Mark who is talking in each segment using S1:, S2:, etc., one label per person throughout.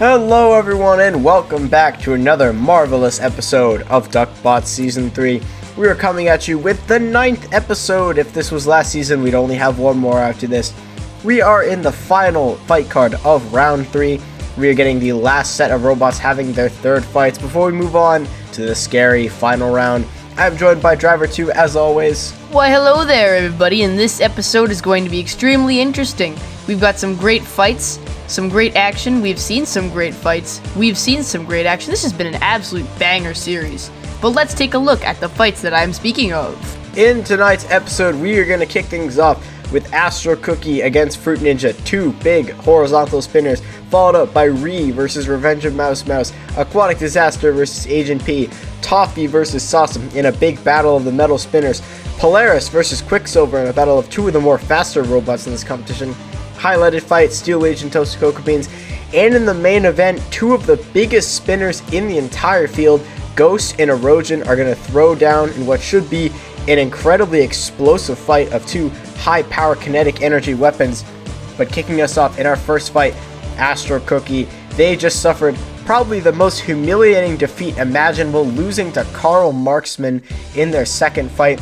S1: Hello everyone and welcome back to another marvelous episode of DuckBots Season 3. We are coming at you with the 9th episode. If this was last season, we'd only have one more after this. We are in the final fight card of Round 3. We are getting the last set of robots having their third fights before we move on to the scary final round. I'm joined by Driver 2 as always.
S2: Why hello there everybody, and this episode is going to be extremely interesting. We've got some great fights, some great action, we've seen some great fights, we've seen some great action. This has been an absolute banger series. But let's take a look at the fights that I'm speaking of.
S1: In tonight's episode, we are going to kick things off with Astro Cookie against Fruit Ninja, two big horizontal spinners, followed up by Ree versus Revenge of Mouse Mouse, Aquatic Disaster versus Agent P, Toffee versus Sauceum in a big battle of the metal spinners, Polaris versus Quicksilver in a battle of two of the more faster robots in this competition, highlighted fight Steel Agent Toasted Cocoa Beans, and in the main event, two of the biggest spinners in the entire field, Ghost and Erosion, are going to throw down in what should be an incredibly explosive fight of two high-power kinetic energy weapons. But kicking us off in our first fight, Astro Cookie, they just suffered probably the most humiliating defeat imaginable, losing to Karl Marxman in their second fight.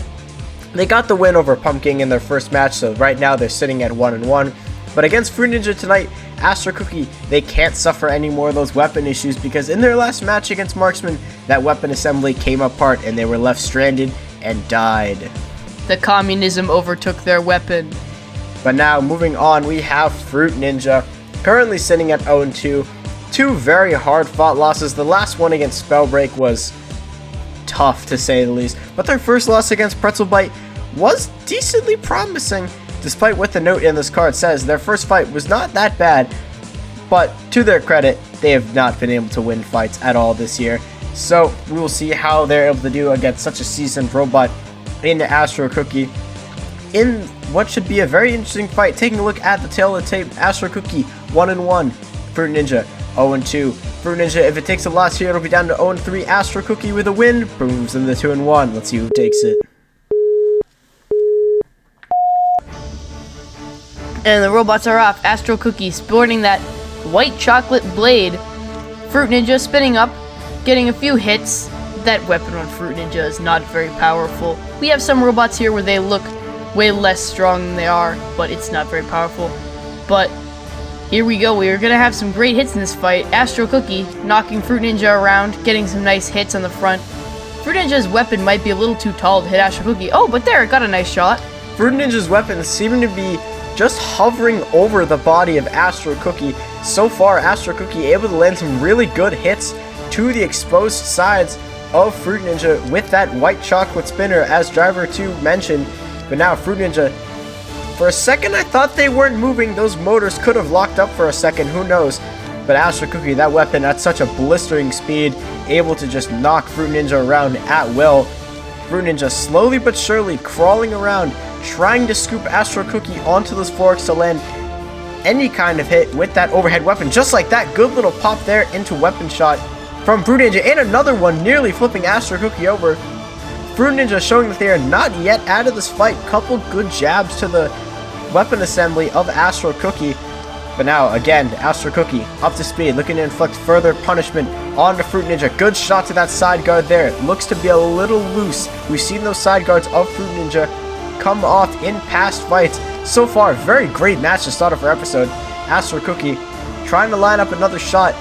S1: They got the win over Pumpkin in their first match, so right now they're sitting at 1-1. But against Fruit Ninja tonight, Astro Cookie, they can't suffer any more of those weapon issues because in their last match against Marksman, that weapon assembly came apart and they were left stranded and died.
S2: The communism overtook their weapon.
S1: But now, moving on, we have Fruit Ninja, currently sitting at 0-2. Two very hard-fought losses. The last one against Spellbreak was tough, to say the least. But their first loss against Pretzel Bite was decently promising. Despite what the note in this card says, their first fight was not that bad. But to their credit, they have not been able to win fights at all this year. So we will see how they're able to do against such a seasoned robot in Astro Cookie. In what should be a very interesting fight, taking a look at the tail of the tape, Astro Cookie 1-1, Fruit Ninja 0-2. Fruit Ninja, if it takes a loss here, it'll be down to 0-3. Astro Cookie with a win, moves into 2-1. Let's see who takes it.
S2: And the robots are off. Astro Cookie sporting that white chocolate blade. Fruit Ninja spinning up, getting a few hits. That weapon on Fruit Ninja is not very powerful. We have some robots here where they look way less strong than they are, but it's not very powerful. But here we go. We are going to have some great hits in this fight. Astro Cookie knocking Fruit Ninja around, getting some nice hits on the front. Fruit Ninja's weapon might be a little too tall to hit Astro Cookie. Oh, but there, it got a nice shot.
S1: Fruit Ninja's weapons seem to be just hovering over the body of Astro Cookie. So far, Astro Cookie able to land some really good hits to the exposed sides of Fruit Ninja with that white chocolate spinner, as Driver 2 mentioned. But now Fruit Ninja, for a second I thought they weren't moving. Those motors could have locked up for a second, who knows. But Astro Cookie, that weapon at such a blistering speed, able to just knock Fruit Ninja around at will. Fruit Ninja slowly but surely crawling around, trying to scoop Astro Cookie onto those forks to land any kind of hit with that overhead weapon. Just like that, good little pop there into weapon shot from Fruit Ninja, and another one nearly flipping Astro Cookie over. Fruit Ninja showing that they are not yet out of this fight. Couple good jabs to the weapon assembly of Astro Cookie. But now, again, Astro Cookie up to speed, looking to inflict further punishment onto Fruit Ninja. Good shot to that side guard there. It looks to be a little loose. We've seen those side guards of Fruit Ninja come off in past fights. So far, very great match to start off our episode. Astro Cookie trying to line up another shot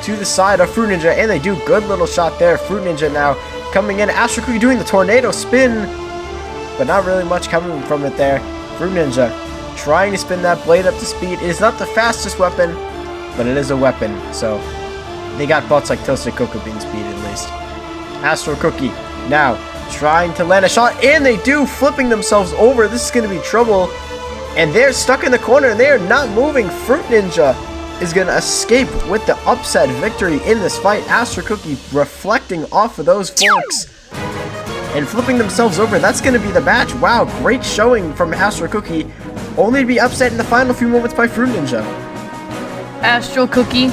S1: to the side of Fruit Ninja, and they do. Good little shot there. Fruit Ninja now coming in. Astro Cookie doing the tornado spin, but not really much coming from it there. Fruit Ninja trying to spin that blade up to speed. It is not the fastest weapon, but it is a weapon, so they got butts like Toasted Cocoa Bean speed at least. Astro Cookie now trying to land a shot, and they do, flipping themselves over. This is going to be trouble, and they're stuck in the corner, and they are not moving. Fruit Ninja is going to escape with the upset victory in this fight. Astro Cookie reflecting off of those forks and flipping themselves over. That's going to be the match. Wow, great showing from Astro Cookie, only to be upset in the final few moments by Fruit Ninja.
S2: Astro Cookie,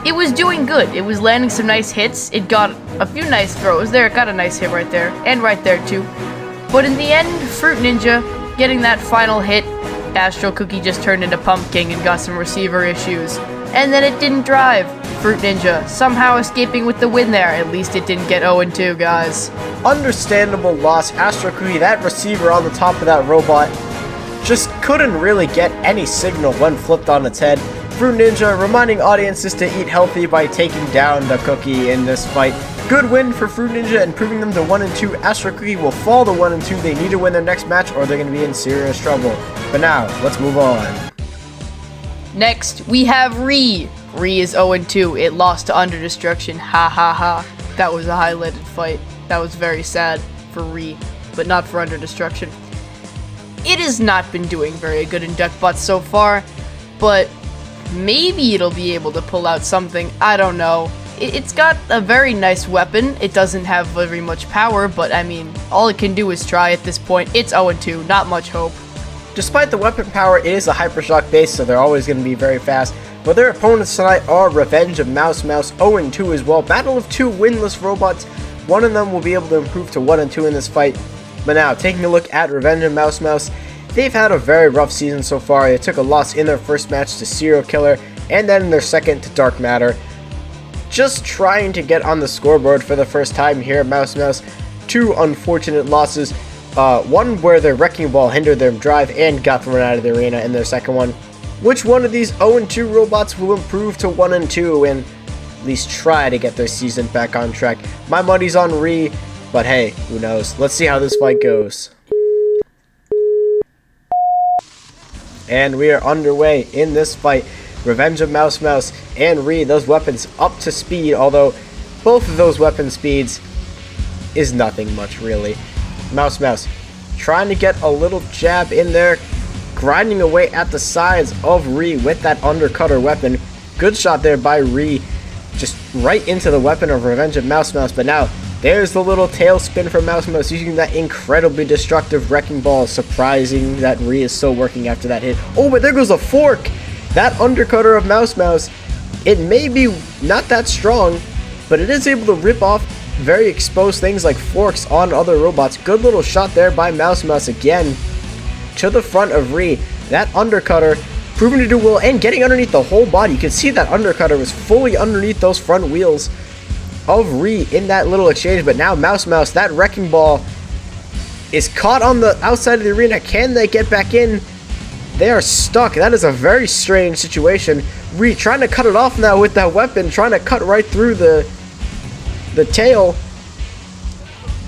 S2: it was doing good. It was landing some nice hits. It got a few nice throws there. It got a nice hit right there, and right there too. But in the end, Fruit Ninja getting that final hit. Astro Cookie just turned into Pumpkin and got some receiver issues. and then it didn't drive. Fruit Ninja somehow escaping with the win there. At least it didn't get 0-2, guys.
S1: Understandable loss. Astro Cookie, that receiver on the top of that robot, just couldn't really get any signal when flipped on its head. Fruit Ninja reminding audiences to eat healthy by taking down the Cookie in this fight. Good win for Fruit Ninja and proving them to 1-2. Astro Cookie will fall to 1-2. They need to win their next match or they're going to be in serious trouble. But now, let's move on.
S2: Next, we have Ree. Ree is 0-2. It lost to Under Destruction. Ha ha ha. That was a highlighted fight. That was very sad for Ree, but not for Under Destruction. It has not been doing very good in DuckBots so far, but maybe it'll be able to pull out something. I don't know. It's got a very nice weapon. It doesn't have very much power, but I mean, all it can do is try at this point. It's 0-2. Not much hope.
S1: Despite the weapon power, it is a Hypershock base, so they're always going to be very fast. But their opponents tonight are Revenge of Mouse Mouse, 0-2 as well. Battle of two winless robots. One of them will be able to improve to 1-2 in this fight. But now, taking a look at Revenge of Mouse Mouse, they've had a very rough season so far. They took a loss in their first match to Serial Killer, and then in their second to Dark Matter. Just trying to get on the scoreboard for the first time here at Mouse Mouse. Two unfortunate losses. One where their Wrecking Ball hindered their drive and got thrown out of the arena in their second one. Which one of these 0-2 robots will improve to 1-2 and at least try to get their season back on track? My money's on Ree, but hey, who knows? Let's see how this fight goes. And we are underway in this fight. Revenge of Mouse Mouse and Ree, those weapons up to speed, although both of those weapon speeds is nothing much really. Mouse Mouse trying to get a little jab in there, grinding away at the sides of Ree with that undercutter weapon. Good shot there by Ree, just right into the weapon of Revenge of Mouse Mouse. But now there's the little tail spin for Mouse Mouse using that incredibly destructive Wrecking Ball. Surprising that Ree is still working after that hit. Oh, but there goes a fork. That undercutter of Mouse Mouse, it may be not that strong, but it is able to rip off very exposed things like forks on other robots. Good little shot there by Mouse Mouse again to the front of Ree. That undercutter proving to do well and getting underneath the whole body. You can see that undercutter was fully underneath those front wheels of Ree in that little exchange. But now Mouse Mouse, that Wrecking Ball is caught on the outside of the arena. Can they get back in? They are stuck. That is a very strange situation. Ree trying to cut it off now with that weapon, trying to cut right through the tail,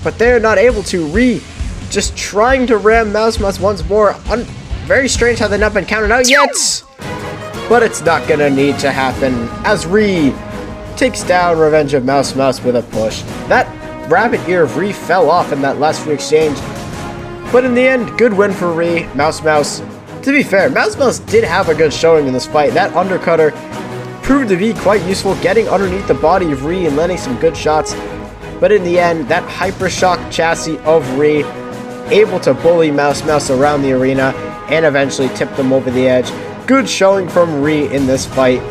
S1: but they're not able to. Ree just trying to ram Mouse Mouse once more. Very strange how they've not been counted out yet, but it's not gonna need to happen as Ree takes down Revenge of Mouse Mouse with a push. That rabbit ear of Ree fell off in that last free exchange, but in the end, good win for Ree. Mouse Mouse, to be fair, Mouse Mouse did have a good showing in this fight. That undercutter proved to be quite useful, getting underneath the body of Ree and landing some good shots. But in the end, that Hypershock chassis of Ree able to bully Mouse Mouse around the arena and eventually tip them over the edge. Good showing from Ree in this fight.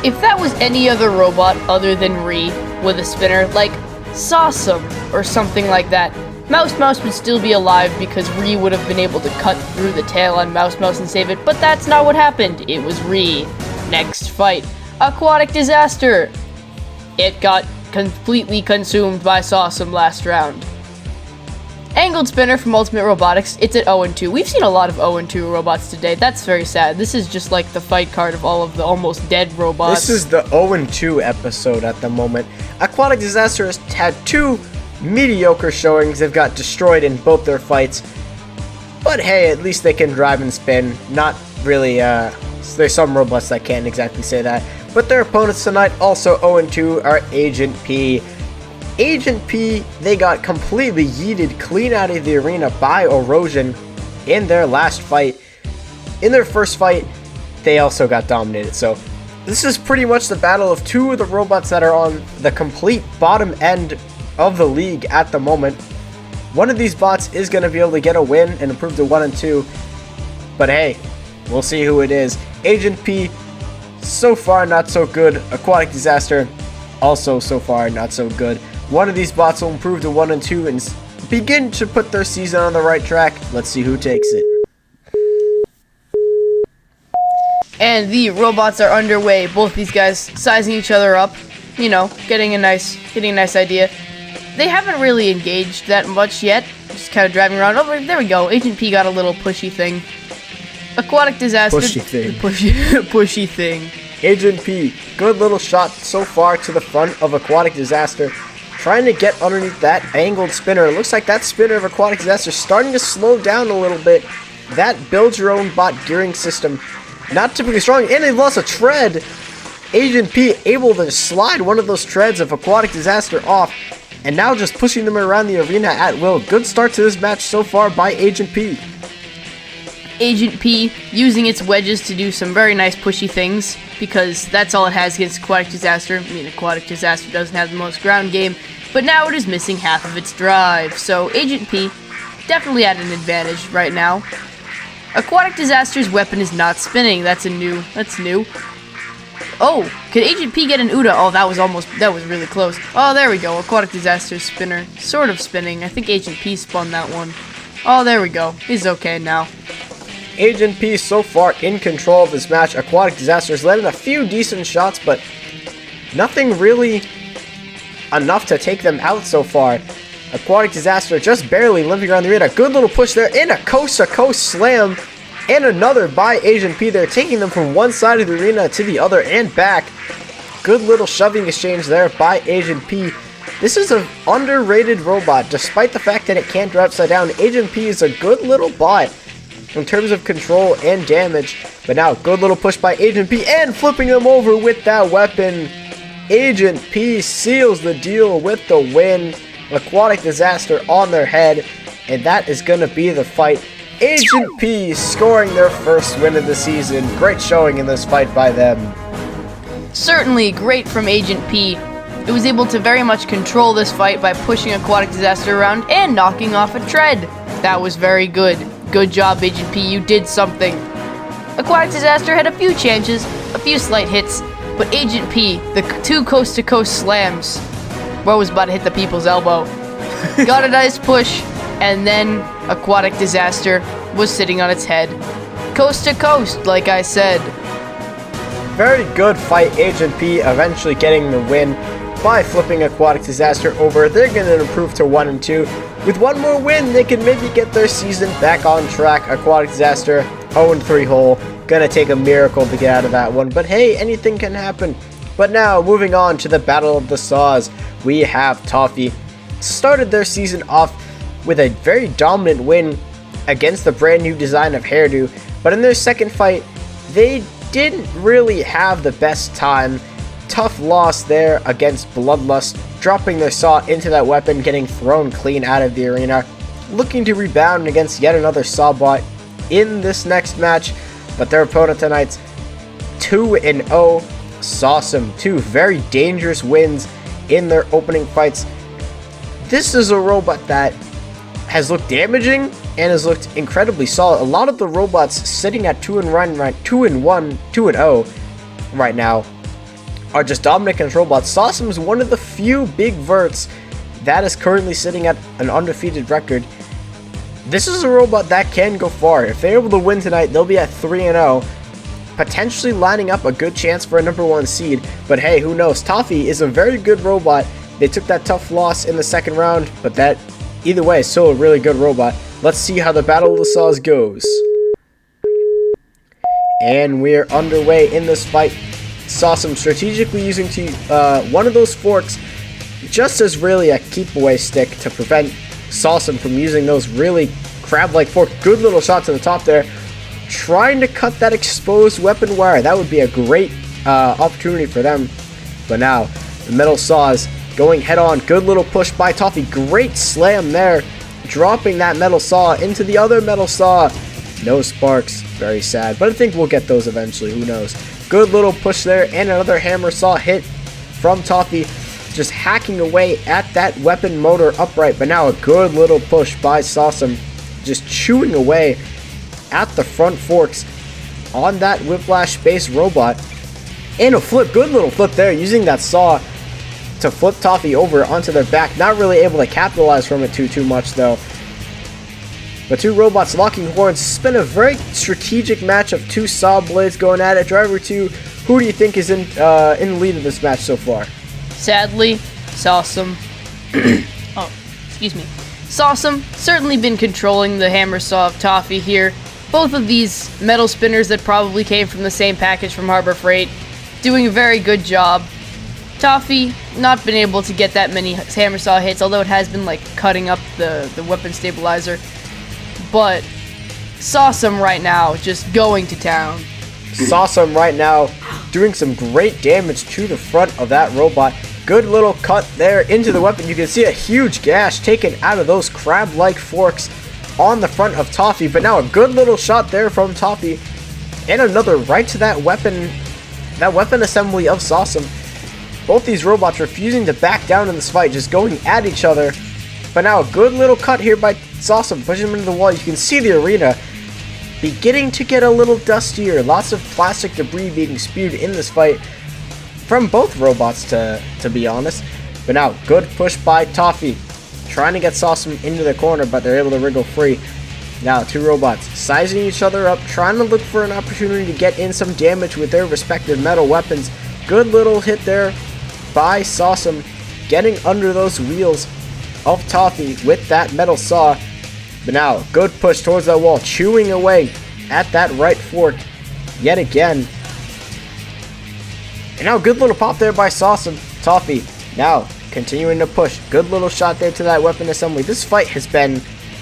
S2: If that was any other robot other than Ree with a spinner, like Sawsum or something like that, Mouse Mouse would still be alive because Ree would have been able to cut through the tail on Mouse Mouse and save it, but that's not what happened. It was Ree. Next fight, Aquatic Disaster. It got completely consumed by Sawsum last round. Angled Spinner from Ultimate Robotics, it's at 0-2. We've seen a lot of 0-2 robots today. That's very sad. This is just like the fight card of all of the almost dead robots.
S1: This is the 0-2 episode at the moment. Aquatic Disaster has had two mediocre showings. They've got destroyed in both their fights. But hey, at least they can drive and spin. Not really, there's some robots that can't exactly say that. But their opponents tonight, also 0-2, are Agent P. Agent P, they got completely yeeted clean out of the arena by Erosion in their last fight. In their first fight, they also got dominated. So this is pretty much the battle of two of the robots that are on the complete bottom end of the league at the moment. One of these bots is going to be able to get a win and improve to 1-2. But hey, we'll see who it is. Agent P, so far not so good. Aquatic Disaster, also so far not so good. One of these bots will improve to 1-2 and begin to put their season on the right track. Let's see who takes it.
S2: And the robots are underway. Both these guys sizing each other up, you know, getting a nice idea. They haven't really engaged that much yet. Just kind of driving around. Oh, there we go. Agent P got a little pushy thing. Aquatic Disaster.
S1: Pushy thing.
S2: Pushy thing.
S1: Agent P, good little shot so far to the front of Aquatic Disaster. Trying to get underneath that angled spinner. It looks like that spinner of Aquatic Disaster is starting to slow down a little bit. That build your own bot gearing system, not typically strong, and they lost a tread. Agent P able to slide one of those treads of Aquatic Disaster off, and now just pushing them around the arena at will. Good start to this match so far by Agent P.
S2: Agent P using its wedges to do some very nice pushy things, because that's all it has against Aquatic Disaster. I mean, Aquatic Disaster doesn't have the most ground game, but now it is missing half of its drive, so Agent P definitely at an advantage right now. Aquatic Disaster's weapon is not spinning. That's new. Oh, could Agent P get an Uda? Oh, that was really close. Oh, there we go. Aquatic Disaster's spinner sort of spinning. I think Agent P spun that one. Oh, there we go. He's okay now.
S1: Agent P so far in control of this match. Aquatic Disaster's landed a few decent shots, but nothing really enough to take them out so far. Aquatic Disaster just barely limping around the arena. Good little push there, and a coast-to-coast slam, and another by Agent P there, taking them from one side of the arena to the other and back. Good little shoving exchange there by Agent P. This is an underrated robot, despite the fact that it can't drive upside down. Agent P is a good little bot in terms of control and damage, but now good little push by Agent P, and flipping them over with that weapon. Agent P seals the deal with the win. Aquatic Disaster on their head, and that is going to be the fight. Agent P scoring their first win of the season. Great showing in this fight by them.
S2: Certainly great from Agent P. It was able to very much control this fight by pushing Aquatic Disaster around and knocking off a tread. That was very good. Good job, Agent P, you did something. Aquatic Disaster had a few chances, a few slight hits, but Agent P, the two coast-to-coast slams, was about to hit the people's elbow. Got a nice push, and then Aquatic Disaster was sitting on its head. Coast-to-coast, like I said.
S1: Very good fight, Agent P eventually getting the win by flipping Aquatic Disaster over. They're going to improve to 1-2. With one more win, they can maybe get their season back on track. Aquatic Disaster, 0-3 hole. Gonna take a miracle to get out of that one. But hey, anything can happen. But now, moving on to the Battle of the Saws, we have Toffee. Started their season off with a very dominant win against the brand new design of Hairdo. But in their second fight, they didn't really have the best time. Tough loss there against Bloodlust, dropping their saw into that weapon, getting thrown clean out of the arena. Looking to rebound against yet another Sawbot in this next match, but their opponent tonight's 2-0 Sawsome. Two very dangerous wins in their opening fights. This is a robot that has looked damaging and has looked incredibly solid. A lot of the robots sitting at 2-0 right now are just dominant control bots. Sawsome is one of the few big verts that is currently sitting at an undefeated record. This is a robot that can go far. If they're able to win tonight, they'll be at 3-0, potentially lining up a good chance for a #1 seed. But hey, who knows? Toffee is a very good robot. They took that tough loss in the second round, but that, either way, is still a really good robot. Let's see how the Battle of the Saws goes. And we're underway in this fight. Sawsome strategically using one of those forks just as really a keep away stick to prevent Sawsome from using those really crab-like forks. Good little shot to the top there. Trying to cut that exposed weapon wire. That would be a great opportunity for them. But now, the metal saws going head on. Good little push by Toffee. Great slam there. Dropping that metal saw into the other metal saw. No sparks. Very sad. But I think we'll get those eventually. Who knows? Good little push there. And another hammer saw hit from Toffee. Just hacking away at that weapon motor upright. But now a good little push by Sawsome. Just chewing away at the front forks on that whiplash-based robot. And a flip. Good little flip there. Using that saw to flip Toffee over onto their back. Not really able to capitalize from it too much though. But two robots locking horns. It's been a very strategic match of two saw blades going at it. Driver 2, who do you think is in the lead of this match so far?
S2: Sadly, Sawsome. Oh, excuse me. Sawsome certainly been controlling the hammer saw of Toffee here. Both of these metal spinners that probably came from the same package from Harbor Freight, doing a very good job. Toffee not been able to get that many hammer saw hits, although it has been like cutting up the weapon stabilizer. But Sawsome right now just going to town.
S1: Sawsome right now doing some great damage to the front of that robot. Good little cut there into the weapon. You can see a huge gash taken out of those crab-like forks on the front of Toffee. But now a good little shot there from Toffee. And another right to that weapon assembly of Sawsome. Both these robots refusing to back down in this fight, just going at each other. But now a good little cut here by Sawsome, pushing him into the wall. You can see the arena beginning to get a little dustier. Lots of plastic debris being spewed in this fight from both robots, to be honest. But now, good push by Toffee, trying to get Sawsome into the corner, but they're able to wriggle free. Now, two robots sizing each other up, trying to look for an opportunity to get in some damage with their respective metal weapons. Good little hit there by Sawsome, getting under those wheels of Toffee with that metal saw. But now, good push towards that wall, chewing away at that right fork yet again. And now, good little pop there by Sawsome. Toffee now continuing to push. Good little shot there to that weapon assembly. This fight has been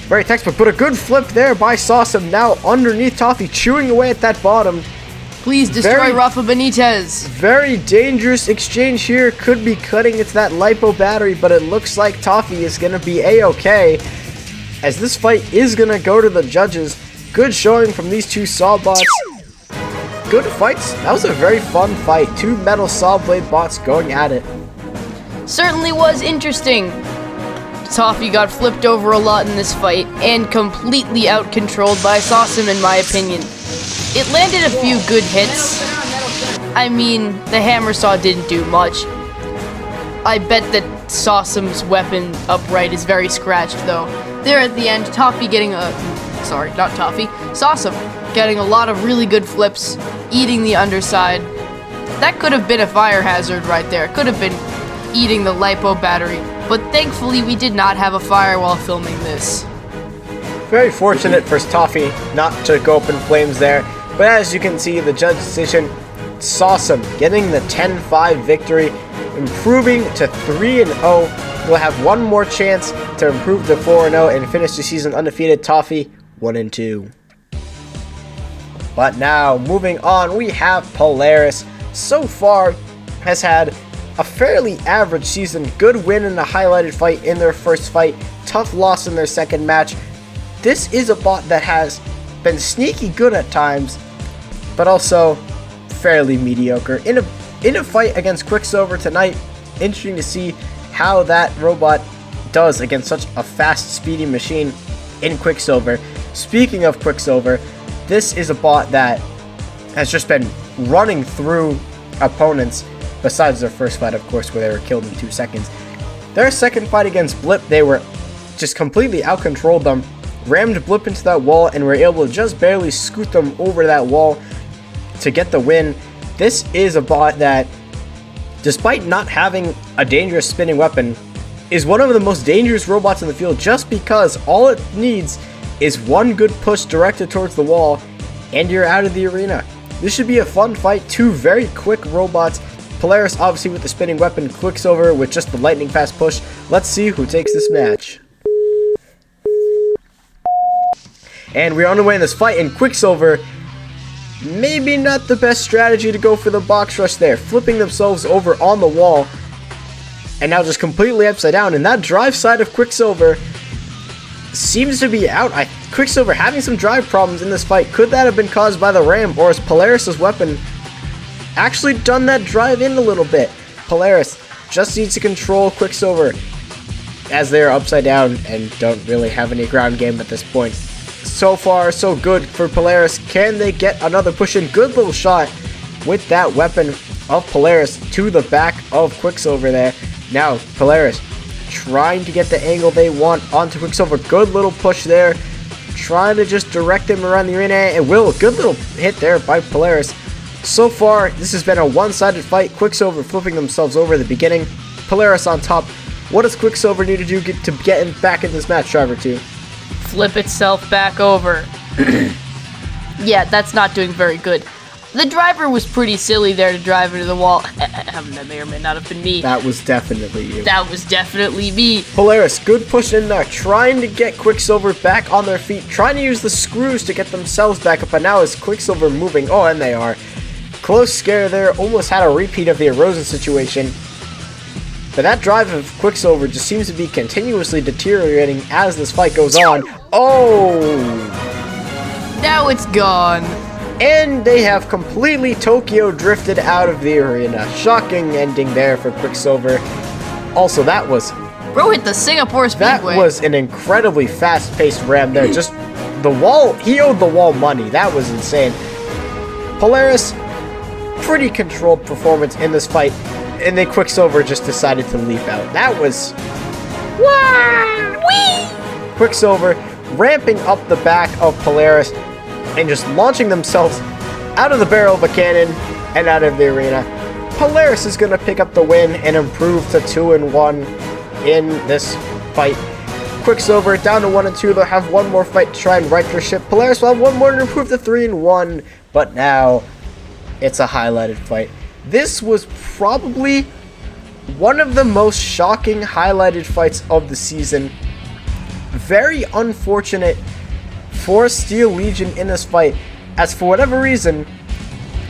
S1: very textbook, but a good flip there by Sawsome. Now underneath Toffee, chewing away at that bottom.
S2: Please destroy Rafa Benitez.
S1: Very dangerous exchange here. Could be cutting into that lipo battery, but it looks like Toffee is going to be A-okay, as this fight is going to go to the judges. Good showing from these two Sawbots. Good fights. That was a very fun fight. Two metal saw blade bots going at it.
S2: Certainly was interesting. Toffee got flipped over a lot in this fight and completely out-controlled by Sawsome, in my opinion. It landed a few good hits. I mean, the hammer saw didn't do much. I bet that Sawsome's weapon upright is very scratched, though. There at the end, Toffee getting Sawsome getting a lot of really good flips, eating the underside. That could have been a fire hazard right there. Could have been eating the lipo battery. But thankfully, we did not have a fire while filming this.
S1: Very fortunate for Toffee not to go up in flames there. But as you can see, the judge decision, Sawsome getting the 10-5 victory, improving to 3-0. We'll have one more chance to improve to 4-0 and finish the season undefeated. Toffee 1-2. But now, moving on, we have Polaris. So far, has had a fairly average season. Good win in a highlighted fight in their first fight. Tough loss in their second match. This is a bot that has been sneaky good at times, but also fairly mediocre. In a fight against Quicksilver tonight, interesting to see how that robot does against such a fast, speedy machine in Quicksilver. Speaking of Quicksilver, this is a bot that has just been running through opponents, besides their first fight, of course, where they were killed in 2 seconds. Their second fight against Blip, they were just completely out-controlled them, rammed Blip into that wall, and were able to just barely scoot them over that wall to get the win. This is a bot that, despite not having a dangerous spinning weapon, is one of the most dangerous robots in the field, just because all it needs is one good push directed towards the wall, and you're out of the arena. This should be a fun fight. Two very quick robots. Polaris obviously with the spinning weapon, Quicksilver with just the lightning fast push. Let's see who takes this match. And we're on the way in this fight, and Quicksilver, maybe not the best strategy to go for the box rush there, flipping themselves over on the wall, and now just completely upside down. And that drive side of Quicksilver seems to be out. Quicksilver having some drive problems in this fight. Could that have been caused by the ram, or has Polaris' weapon actually done that drive in a little bit? Polaris just needs to control Quicksilver, as they are upside down and don't really have any ground game at this point. So far, so good for Polaris. Can they get another push in? Good little shot with that weapon of Polaris to the back of Quicksilver there. Now, Polaris trying to get the angle they want onto Quicksilver. Good little push there trying to just direct him around the arena, and will. Good little hit there by Polaris. So far, this has been a one-sided fight. Quicksilver flipping themselves over at the beginning. Polaris on top. What does Quicksilver need to do to get back in this match, Driver 2?
S2: Flip itself back over. Yeah, that's not doing very good. The driver was pretty silly there to drive into the wall. That may or may not have been me.
S1: That was definitely you.
S2: That was definitely me.
S1: Polaris, good push in there, trying to get Quicksilver back on their feet, trying to use the screws to get themselves back up, but now is Quicksilver moving? Oh, and they are. Close scare there, almost had a repeat of the erosion situation. But that drive of Quicksilver just seems to be continuously deteriorating as this fight goes on. Oh!
S2: Now it's gone.
S1: And they have completely Tokyo drifted out of the arena. Shocking ending there for Quicksilver. Also, that was...
S2: Bro hit the Singapore Speedway.
S1: That was an incredibly fast-paced ram there. Just the wall, he owed the wall money. That was insane. Polaris, pretty controlled performance in this fight. And then Quicksilver just decided to leap out. That was... Whee! Quicksilver ramping up the back of Polaris and just launching themselves out of the barrel of a cannon and out of the arena. Polaris is going to pick up the win and improve to 2-1 in this fight. Quicksilver down to 1-2. They'll have one more fight to try and right their ship. Polaris will have one more to improve to 3-1, but now it's a highlighted fight. This was probably one of the most shocking highlighted fights of the season. Very unfortunate for Steel Legion in this fight, as for whatever reason,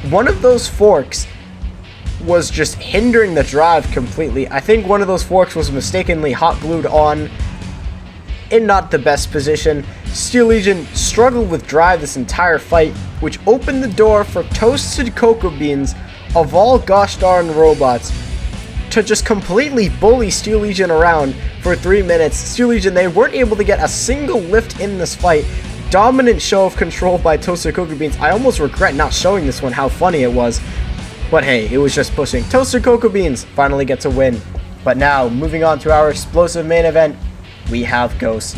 S1: one of those forks was just hindering the drive completely. I think one of those forks was mistakenly hot glued on in not the best position. Steel Legion struggled with drive this entire fight, which opened the door for Toasted Cocoa Beans of all gosh darn robots to just completely bully Steel Legion around for 3 minutes. Steel Legion, they weren't able to get a single lift in this fight. Dominant show of control by Toasted Cocoa Beans. I almost regret not showing this one, how funny it was. But hey, it was just pushing. Toasted Cocoa Beans finally gets a win. But now, moving on to our explosive main event, we have Ghost.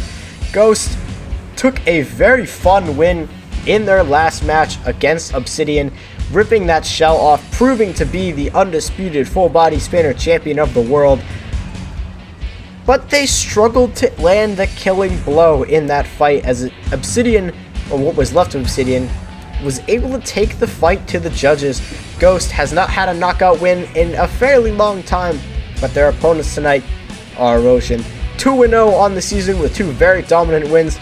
S1: Ghost took a very fun win in their last match against Obsidian, ripping that shell off, proving to be the undisputed full body spinner champion of the world. But they struggled to land the killing blow in that fight, as Obsidian, or what was left of Obsidian, was able to take the fight to the judges. Ghost has not had a knockout win in a fairly long time, but their opponents tonight are Erosion. 2-0 on the season with two very dominant wins.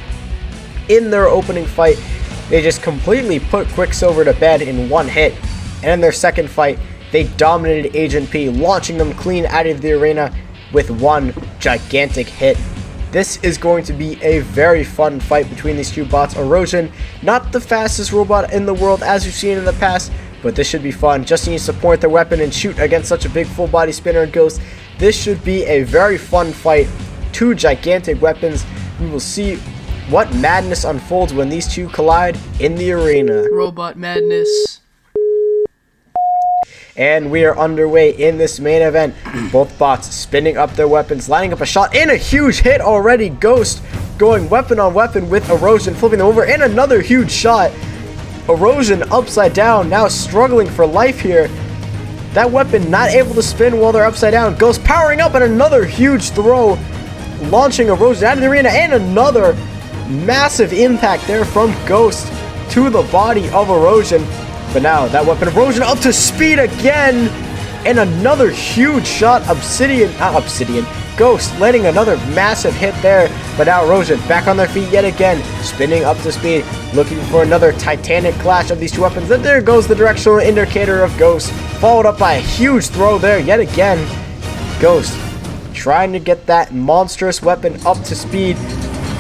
S1: In their opening fight, they just completely put Quicksilver to bed in one hit. And in their second fight, they dominated Agent P, launching them clean out of the arena with one gigantic hit. This is going to be a very fun fight between these two bots. Erosion, not the fastest robot in the world as you've seen in the past, but this should be fun. Just need to support their weapon and shoot against such a big full body spinner and Ghost. This should be a very fun fight. Two gigantic weapons. We will see what madness unfolds when these two collide in the arena.
S2: Robot madness.
S1: And we are underway in this main event. Both bots spinning up their weapons, lining up a shot, and a huge hit already. Ghost going weapon on weapon with Erosion, flipping them over, and another huge shot. Erosion upside down, now struggling for life here. That weapon not able to spin while they're upside down. Ghost powering up, and another huge throw, launching Erosion out of the arena, and another massive impact there from Ghost to the body of Erosion. But now that weapon, Erosion up to speed again, and another huge shot. Ghost letting another massive hit there, but now Erosion back on their feet yet again, spinning up to speed, looking for another titanic clash of these two weapons. And there goes the directional indicator of Ghost, followed up by a huge throw there yet again. Ghost trying to get that monstrous weapon up to speed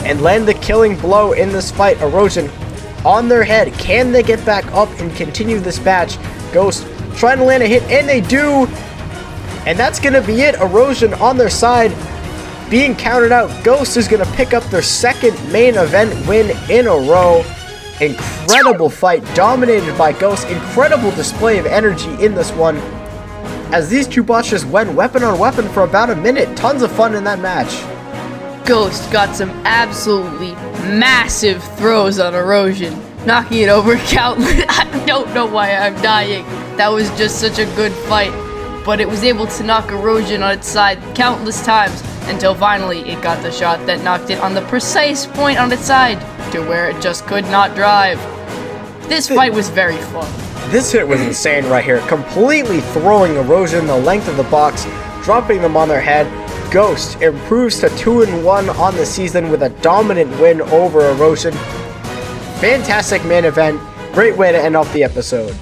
S1: and land the killing blow in this fight. Erosion on their head. Can they get back up and continue this match? Ghost trying to land a hit, and they do. And that's going to be it. Erosion on their side being counted out. Ghost is going to pick up their second main event win in a row. Incredible fight dominated by Ghost. Incredible display of energy in this one, as these two bots just went weapon on weapon for about a minute. Tons of fun in that match.
S2: Ghost got some absolutely massive throws on Erosion, knocking it over countless. I don't know why I'm dying. That was just such a good fight. But it was able to knock Erosion on its side countless times until finally it got the shot that knocked it on the precise point on its side to where it just could not drive. This fight was very fun.
S1: This hit was insane right here, completely throwing Erosion the length of the box, dropping them on their head. Ghost improves to 2-1 on the season with a dominant win over Erosion. Fantastic main event, great way to end off the episode.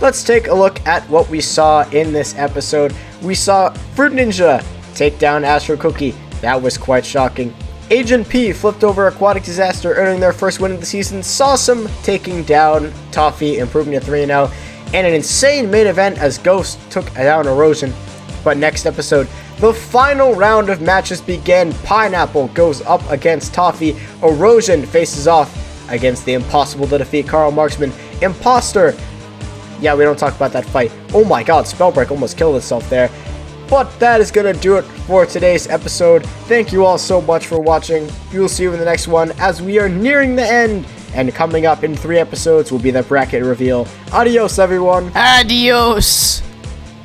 S1: Let's take a look at what we saw in this episode. We saw Fruit Ninja take down Astro Cookie. That was quite shocking. Agent P flipped over Aquatic Disaster, earning their first win of the season. Sawsome taking down Toffee, improving to 3-0. And an insane main event as Ghost took down Erosion. But next episode, the final round of matches began. Pineapple goes up against Toffee. Erosion faces off against the impossible to defeat Karl Marksman. Imposter. Yeah, we don't talk about that fight. Oh my god, Spellbreak almost killed itself there. But that is going to do it for today's episode. Thank you all so much for watching. We will see you in the next one as we are nearing the end. And coming up in 3 episodes will be the bracket reveal. Adios, everyone.
S2: Adios.